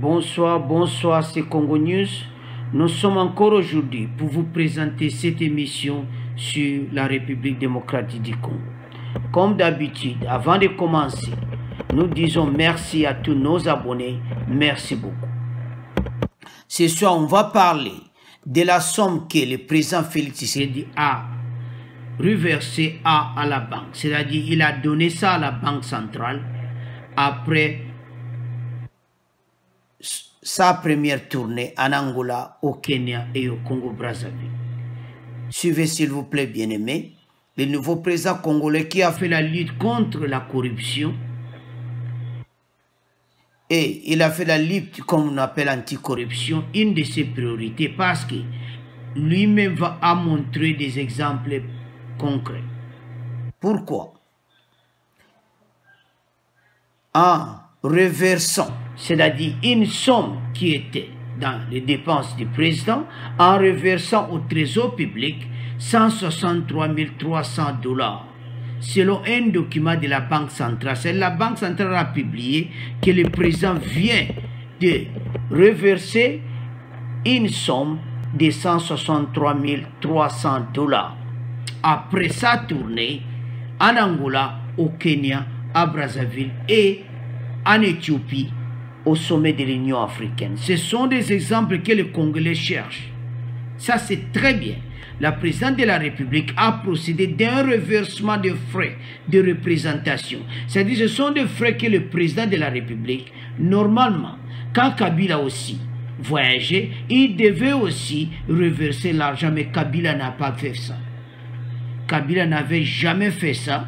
Bonsoir, bonsoir, c'est Congo News. Nous sommes encore aujourd'hui pour vous présenter cette émission sur la République démocratique du Congo. Comme d'habitude, avant de commencer, nous disons merci à tous nos abonnés. Merci beaucoup. Ce soir, on va parler de la somme que le président Félix Tshisekedi a reversée à la banque. C'est-à-dire il a donné ça à la banque centrale après sa première tournée en Angola, au Kenya et au Congo-Brazzaville. Suivez s'il vous plaît, bien-aimés, le nouveau président congolais qui a fait la lutte contre la corruption. Et il a fait la lutte, comme on appelle anticorruption, une de ses priorités parce que lui-même va montrer des exemples concrets. Pourquoi? En reversant, c'est-à-dire une somme qui était dans les dépenses du président, en reversant au trésor public 163 300 $, selon un document de la Banque centrale. C'est la Banque centrale a publié que le président vient de reverser une somme de 163 300 $. Après sa tournée en Angola, au Kenya, à Brazzaville et en Éthiopie, au sommet de l'Union africaine. Ce sont des exemples que les Congolais cherchent. Ça, c'est très bien. La présidente de la République a procédé d'un reversement de frais de représentation. C'est-à-dire ce sont des frais que le président de la République, normalement, quand Kabila aussi voyageait, il devait aussi reverser l'argent, mais Kabila n'a pas fait ça. Kabila n'avait jamais fait ça.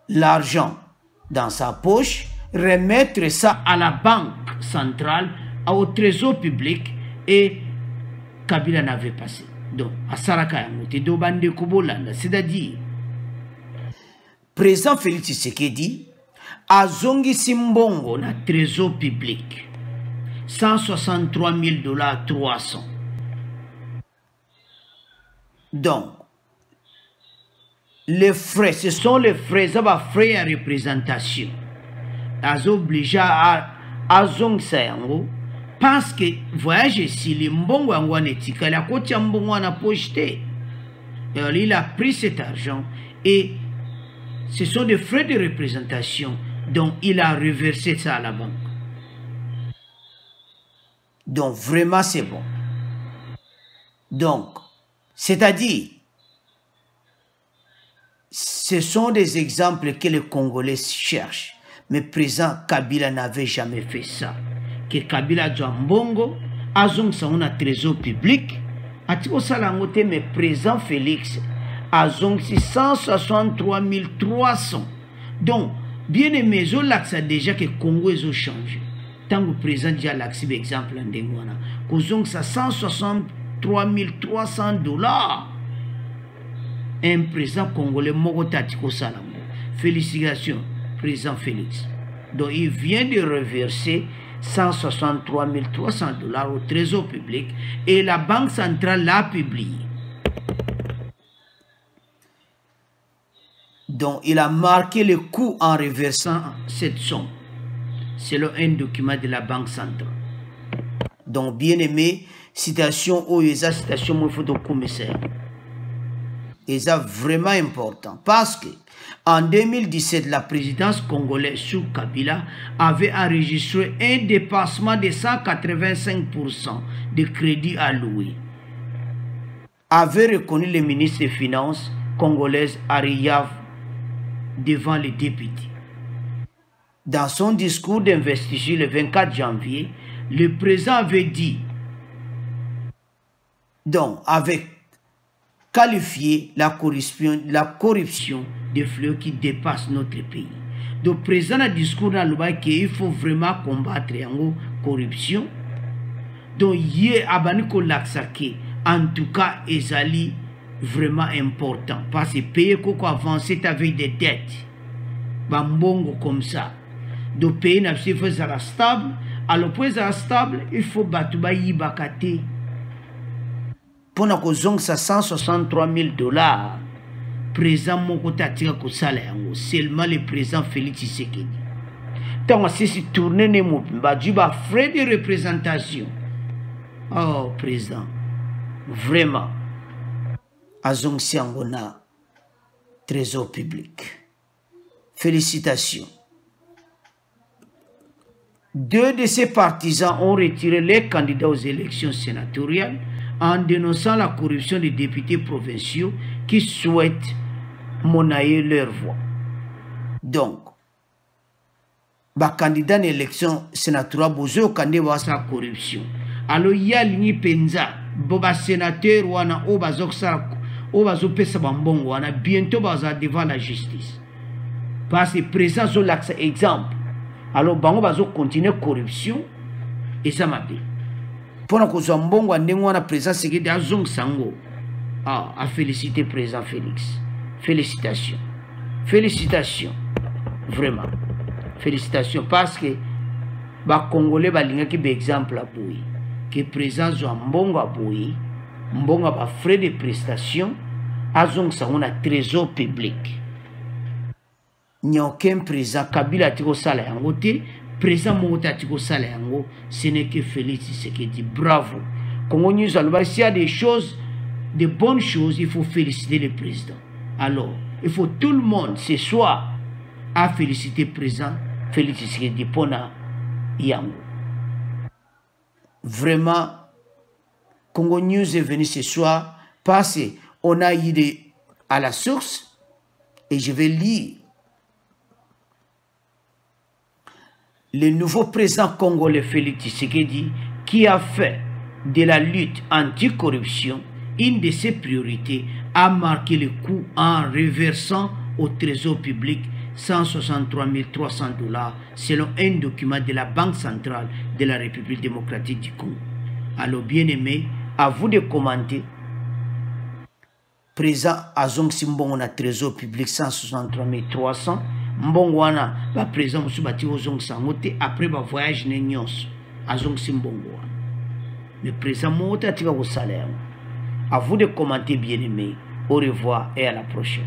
L'argent dans sa poche, remettre ça à la banque centrale, au trésor public, et Kabila n'avait pas ça. Donc, à Sarakayamote, Dobande Kobolanda, c'est-à-dire, président Félix Tshisekedi a zongi simbongo na trésor public, 163 000 $ 300. Donc, les frais, ce sont les frais, ça va frais à représentation. As obligé à zong sayango parce que voyage ici les mbongo angwane tika la côte ya mbongo ana pocheté. Il a pris cet argent et ce sont des frais de représentation dont il a reversé ça à la banque. Donc vraiment c'est bon. Donc c'est-à-dire ce sont des exemples que les Congolais cherchent. Mais président Kabila n'avait jamais fait ça. Que Kabila Djambongo, Azong Saouna trésor public, Atiko Salangote, mais président Félix, Azong 163 300. Donc, bien aimé, je l'axe déjà que Congo est changé. Tant que le président déjà l'axe, exemple, en Dengwana, Kozong 163 300 $. Un président congolais, Mogota Atiko Salango. Félicitations. Président Félix. Donc il vient de reverser 163 300 $ au trésor public et la Banque centrale l'a publié. Donc il a marqué le coût en reversant cette somme selon un document de la Banque centrale. Donc bien aimé, citation Oyeza, citation mon photo commissaire. Et ça vraiment important parce que en 2017, la présidence congolaise sous Kabila avait enregistré un dépassement de 185% de crédits alloués. Avait reconnu le ministre des Finances congolaise Ariyav devant les députés. Dans son discours d'investiture le 24 janvier, le président avait dit, donc avec qualifié la corruption des fleurs qui dépassent notre pays. Donc, le président a discours dans le bas qu'il faut vraiment combattre la corruption. Donc, hier, Abaniko Laksake, en tout cas, est vraiment important. Parce que payer quoi avancer avec des dettes. Bambongo comme ça. Donc, payer n'a pas été stable. Alors, pour être stable, il faut battre Bakate. Pour nous, 163 000 $. Président Mokota Tika Kosala, seulement le président Félix Tshisekedi. tant si tourner ne mobimba juba frais de représentation. Oh président, vraiment azong siangona trésor public. Félicitations. 2 de ses partisans ont retiré les candidats aux élections sénatoriales en dénonçant la corruption des députés provinciaux qui souhaitent monnayer leur voix. Donc, les candidats à l'élection sénatoriale ont candidat sa corruption. Alors, il y a l'ini penza, boba sénateur wana obazoksa obazopesa bambongo wana bientôt baza devant la justice. Parce que présent sur l'axe exemple. Alors, bango bazo continuer corruption et ça m'a dit. Pendant que Zambongo a néanmoins présent, c'est que dans Zong Sango a félicité président Félix. Félicitations. Félicitations. Vraiment. Félicitations parce que les Congolais ont un exemple à Boui. Que président Zambongo a Boui, Mbongo a frais de prestation, à Zong Sango a trésor public. Il n'y a aucun président Kabila Tiko Sala Yangote, président Mouta Tiko Sala Yango, ce n'est que Félix Tshisekedi. Bravo. Congo News Alouba, s'il y a des choses, de bonnes choses, il faut féliciter le président. Alors, il faut tout le monde ce soir à féliciter le président Félix Tshisekedi Pona Yango. Vraiment, Congo News est venu ce soir parce qu'on a idée à la source et je vais lire. Le nouveau président congolais Félix Tshisekedi, qui a fait de la lutte anticorruption une de ses priorités, a marqué le coup en reversant au trésor public 163 300 $, selon un document de la Banque centrale de la République démocratique du Congo. Alors, bien aimé, à vous de commenter. Président Azong Simbongo na trésor public 163 300. Mbongwana ba président musu bati ozong sangote après ba voyage ne nyonso azong simbongo. Le président mota tika ko salaire. À vous de commenter bien aimé. Au revoir et à la prochaine.